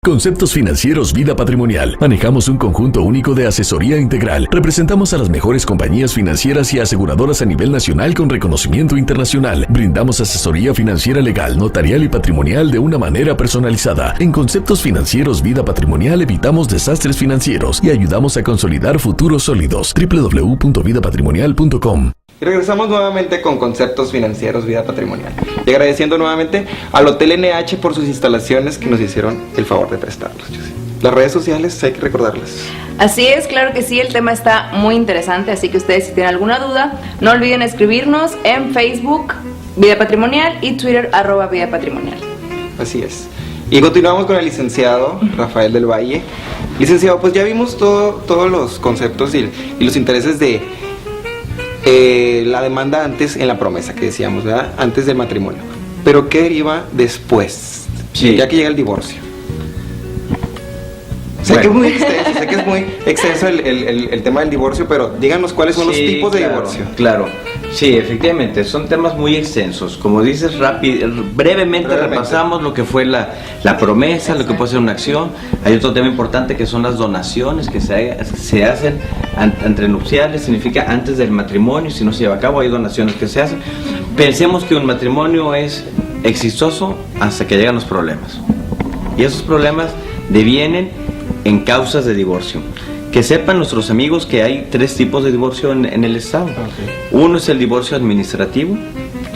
Conceptos Financieros Vida Patrimonial. Manejamos un conjunto único de asesoría integral. Representamos a las mejores compañías financieras y aseguradoras a nivel nacional con reconocimiento internacional. Brindamos asesoría financiera legal, notarial y patrimonial de una manera personalizada. En Conceptos Financieros Vida Patrimonial evitamos desastres financieros y ayudamos a consolidar futuros sólidos. www.vidapatrimonial.com. Y regresamos nuevamente con Conceptos Financieros Vida Patrimonial. Y agradeciendo nuevamente al Hotel NH por sus instalaciones que nos hicieron el favor de prestarlos. Las redes sociales hay que recordarlas. Así es, claro que sí, el tema está muy interesante, así que ustedes si tienen alguna duda, no olviden escribirnos en Facebook, Vida Patrimonial, y Twitter, @Vida Patrimonial. Así es. Y continuamos con el licenciado Rafael del Valle. Licenciado, pues ya vimos todos los conceptos y los intereses de la demanda antes en la promesa que decíamos, ¿verdad? Antes del matrimonio. Pero ¿qué deriva después? Sí. Ya que llega el divorcio. Sé que es muy extenso el tema del divorcio, pero díganos cuáles son los tipos de divorcio. Claro, sí, efectivamente, son temas muy extensos. Como dices, brevemente repasamos lo que fue la promesa, lo que puede ser una acción. Hay otro tema importante que son las donaciones que se hacen entre nupciales, significa antes del matrimonio. Si no se lleva a cabo, hay donaciones que se hacen. Pensemos que un matrimonio es exitoso hasta que llegan los problemas. Y esos problemas devienen en causas de divorcio. Que sepan nuestros amigos que hay 3 tipos de divorcio en el Estado. Okay. Uno es el divorcio administrativo,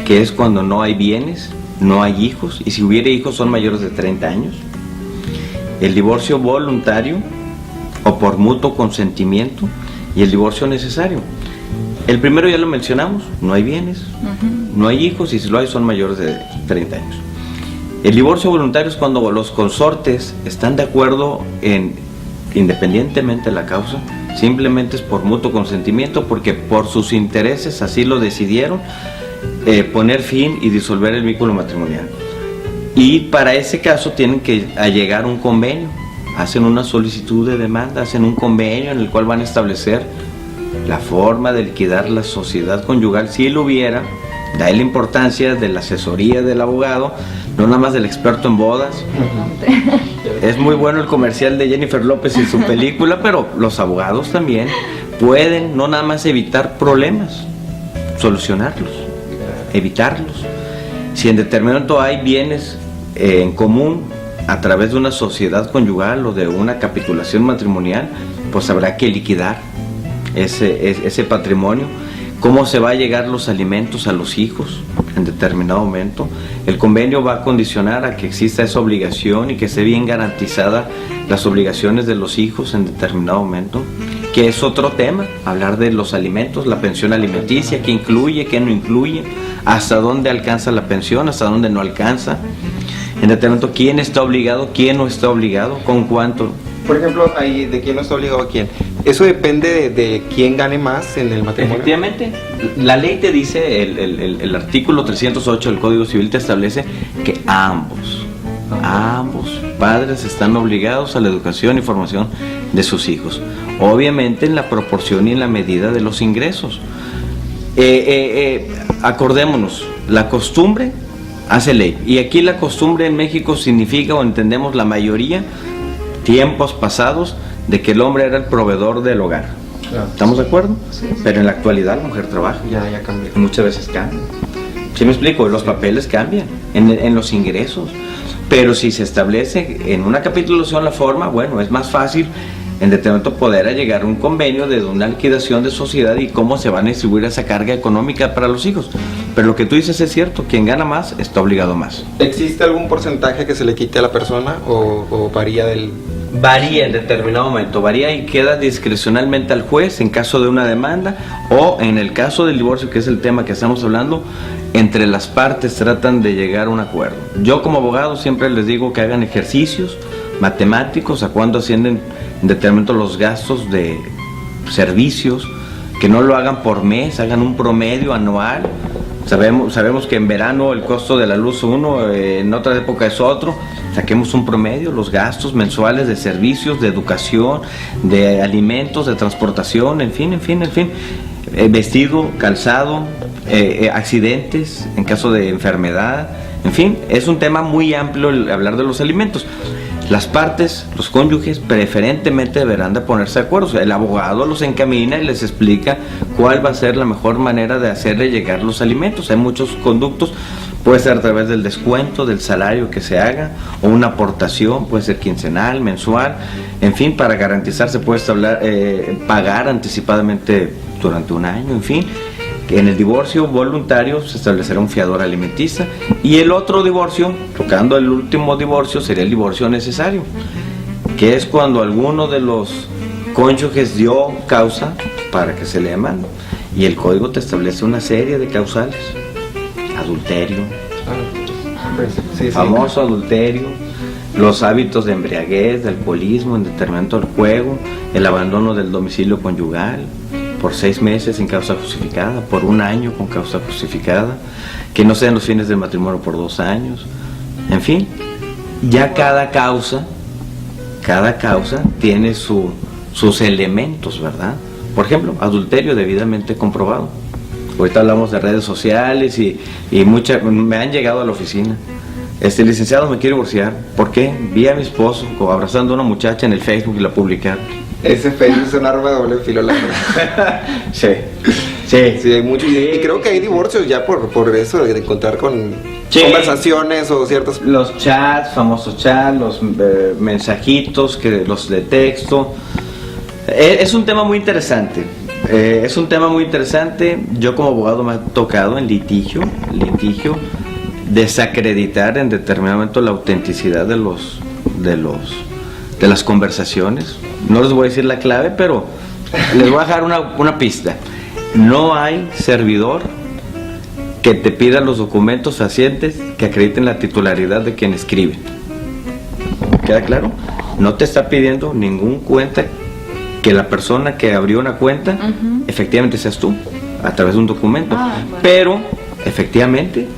que es cuando no hay bienes, no hay hijos, y si hubiera hijos son mayores de 30 años. El divorcio voluntario o por mutuo consentimiento, y el divorcio necesario. El primero ya lo mencionamos, no hay bienes, no hay hijos, y si lo hay son mayores de 30 años. El divorcio voluntario es cuando los consortes están de acuerdo independientemente de la causa, simplemente es por mutuo consentimiento, porque por sus intereses así lo decidieron, poner fin y disolver el vínculo matrimonial. Y para ese caso tienen que allegar un convenio, hacen una solicitud de demanda, hacen un convenio en el cual van a establecer la forma de liquidar la sociedad conyugal, si lo hubiera. Da la importancia de la asesoría del abogado, no nada más del experto en bodas. Es muy bueno el comercial de Jennifer López y su película, pero los abogados también pueden no nada más evitar problemas, solucionarlos, evitarlos. Si en determinado momento hay bienes en común a través de una sociedad conyugal o de una capitulación matrimonial, pues habrá que liquidar ese patrimonio. ¿Cómo se va a llegar los alimentos a los hijos en determinado momento? El convenio va a condicionar a que exista esa obligación y que esté bien garantizada las obligaciones de los hijos en determinado momento, que es otro tema, hablar de los alimentos, la pensión alimenticia, qué incluye, qué no incluye, hasta dónde alcanza la pensión, hasta dónde no alcanza, en determinado momento quién está obligado, quién no está obligado, con cuánto. Por ejemplo, ahí de quién no está obligado a quién. ¿Eso depende de quién gane más en el matrimonio? Efectivamente, la ley te dice, el artículo 308 del Código Civil te establece que ambos padres están obligados a la educación y formación de sus hijos. Obviamente en la proporción y en la medida de los ingresos. Acordémonos, la costumbre hace ley. Y aquí la costumbre en México significa, o entendemos la mayoría, tiempos pasados, de que el hombre era el proveedor del hogar. Claro. ¿Estamos de acuerdo? Sí. Pero en la actualidad la mujer trabaja. Ya cambió. Muchas veces cambia. ¿Sí me explico? Los papeles cambian en los ingresos. Pero si se establece en una capitulación la forma, bueno, es más fácil en determinado momento poder llegar a un convenio de una liquidación de sociedad y cómo se va a distribuir esa carga económica para los hijos. Pero lo que tú dices es cierto, quien gana más está obligado más. ¿Existe algún porcentaje que se le quite a la persona o varía del...? Varía en determinado momento, varía y queda discrecionalmente al juez en caso de una demanda, o en el caso del divorcio, que es el tema que estamos hablando, entre las partes tratan de llegar a un acuerdo. Yo como abogado siempre les digo que hagan ejercicios matemáticos a cuándo ascienden en determinado momento los gastos de servicios, que no lo hagan por mes, hagan un promedio anual. Sabemos que en verano el costo de la luz uno, en otra época es otro. Saquemos un promedio, los gastos mensuales de servicios, de educación, de alimentos, de transportación, en fin, vestido, calzado, accidentes en caso de enfermedad, en fin, es un tema muy amplio el hablar de los alimentos. las partes, los cónyuges, preferentemente deberán de ponerse de acuerdo. O sea, el abogado los encamina y les explica cuál va a ser la mejor manera de hacerle llegar los alimentos. Hay muchos conductos, puede ser a través del descuento del salario que se haga, o una aportación, puede ser quincenal, mensual, en fin, para garantizarse puede pagar anticipadamente durante un año, en fin. Que en el divorcio voluntario se establecerá un fiador alimenticia, y el otro divorcio, tocando el último divorcio, sería el divorcio necesario, que es cuando alguno de los cónyuges dio causa para que se le demande, y el código te establece una serie de causales: adulterio, famoso adulterio, los hábitos de embriaguez, de alcoholismo, endeudamiento del juego, el abandono del domicilio conyugal por 6 meses sin causa justificada, por 1 año con causa justificada, que no sean los fines del matrimonio por 2 años, en fin, ya cada causa tiene sus elementos, ¿verdad? Por ejemplo, adulterio debidamente comprobado. Ahorita hablamos de redes sociales y me han llegado a la oficina. Licenciado, me quiero divorciar. ¿Por qué? Vi a mi esposo abrazando a una muchacha en el Facebook y la publicaron. Ese Facebook es un arma de doble filo, la verdad. Sí, hay muchos. Y creo que hay divorcios ya por eso, de encontrar con conversaciones o ciertos... Los chats, famosos chats, los mensajitos, los de texto. Es un tema muy interesante. Yo como abogado me ha tocado en litigio, desacreditar en determinado momento la autenticidad de las conversaciones. No les voy a decir la clave, pero les voy a dejar una pista. No hay servidor que te pida los documentos fehacientes que acrediten la titularidad de quien escribe. ¿Queda claro? No te está pidiendo ningún cuenta que la persona que abrió una cuenta efectivamente seas tú, a través de un documento. Bueno. Pero efectivamente,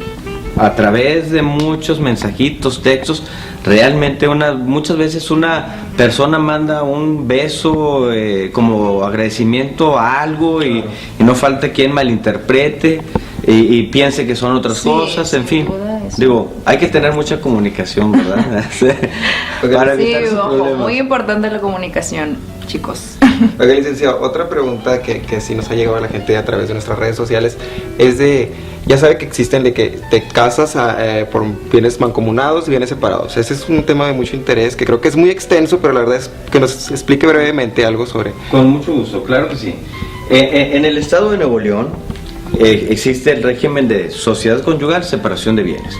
a través de muchos mensajitos, textos, realmente muchas veces una persona manda un beso como agradecimiento a algo, y no falta quien malinterprete y piense que son otras cosas, en fin. Digo, hay que tener mucha comunicación, ¿verdad? Para evitar esos problemas. Muy importante la comunicación, chicos. Oiga, licenciado, otra pregunta que sí nos ha llegado a la gente a través de nuestras redes sociales es ya sabe que existen de que te casas por bienes mancomunados y bienes separados. Ese es un tema de mucho interés, que creo que es muy extenso, pero la verdad es que nos explique brevemente algo sobre... Con mucho gusto, claro que sí. En el estado de Nuevo León existe el régimen de sociedad conyugal, separación de bienes.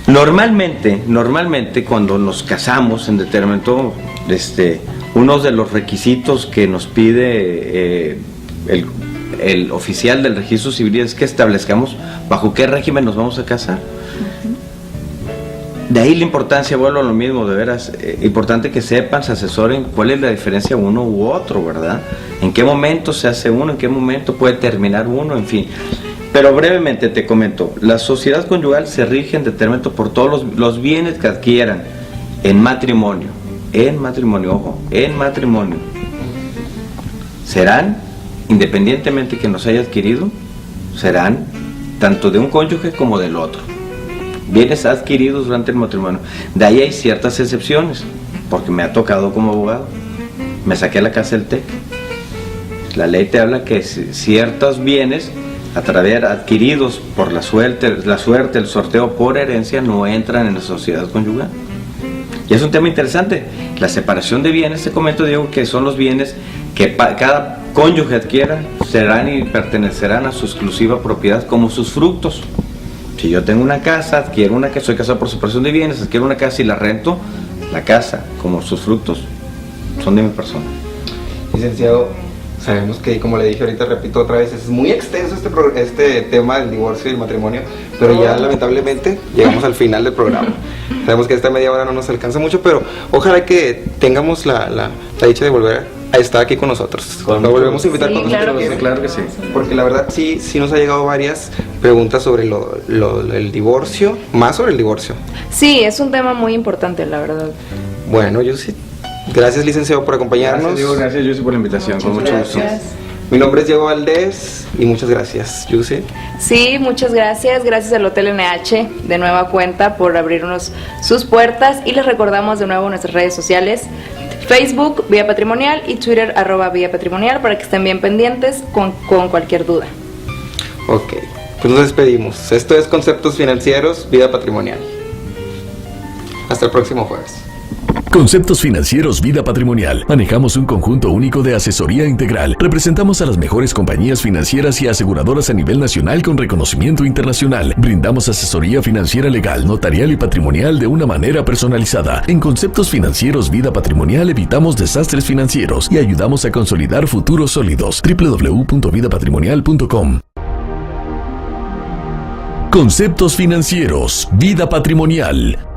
Normalmente cuando nos casamos en determinado, uno de los requisitos que nos pide el oficial del registro civil es que establezcamos bajo qué régimen nos vamos a casar. De ahí la importancia, vuelvo a lo mismo, de veras, importante que sepan, se asesoren cuál es la diferencia uno u otro, ¿verdad? En qué momento se hace uno, en qué momento puede terminar uno, en fin. Pero brevemente te comento, la sociedad conyugal se rige en determinado por todos los bienes que adquieran en matrimonio, ojo, en matrimonio. Serán, independientemente que nos haya adquirido, serán tanto de un cónyuge como del otro. Bienes adquiridos durante el matrimonio. De ahí hay ciertas excepciones, porque me ha tocado como abogado. Me saqué la casa del TEC. La ley te habla que ciertos bienes adquiridos por la suerte, el sorteo por herencia, no entran en la sociedad conyugal. Y es un tema interesante. La separación de bienes, te comento, Diego, que son los bienes que cada cónyuge adquiera, serán y pertenecerán a su exclusiva propiedad como sus frutos. Si yo tengo una casa, adquiero una casa, soy casado por separación de bienes, adquiero una casa y la rento, la casa como sus frutos son de mi persona. Licenciado, sabemos que, como le dije ahorita, repito otra vez, es muy extenso este tema del divorcio y el matrimonio, pero ya lamentablemente llegamos al final del programa. Sabemos que esta media hora no nos alcanza mucho, pero ojalá que tengamos la dicha de volver a estar aquí con nosotros. Lo volvemos a invitar sí, con claro nosotros. Claro que sí. Porque la verdad sí nos ha llegado varias preguntas sobre el divorcio, más sobre el divorcio. Sí, es un tema muy importante, la verdad. Bueno, yo sí. Gracias, licenciado, por acompañarnos. Gracias, Diego, gracias, Jessy, por la invitación. Con mucho gusto. Mi nombre es Diego Valdés y muchas gracias, Yusi. Sí, muchas gracias. Gracias al Hotel NH de nueva cuenta por abrirnos sus puertas y les recordamos de nuevo nuestras redes sociales. Facebook, Vía Patrimonial y Twitter, @Vía Patrimonial para que estén bien pendientes con cualquier duda. Ok, pues nos despedimos. Esto es Conceptos Financieros, Vida Patrimonial. Hasta el próximo jueves. Conceptos Financieros Vida Patrimonial. Manejamos un conjunto único de asesoría integral. Representamos a las mejores compañías financieras y aseguradoras a nivel nacional con reconocimiento internacional. Brindamos asesoría financiera legal, notarial y patrimonial de una manera personalizada. En Conceptos Financieros Vida Patrimonial evitamos desastres financieros y ayudamos a consolidar futuros sólidos. www.vidapatrimonial.com. Conceptos Financieros Vida Patrimonial.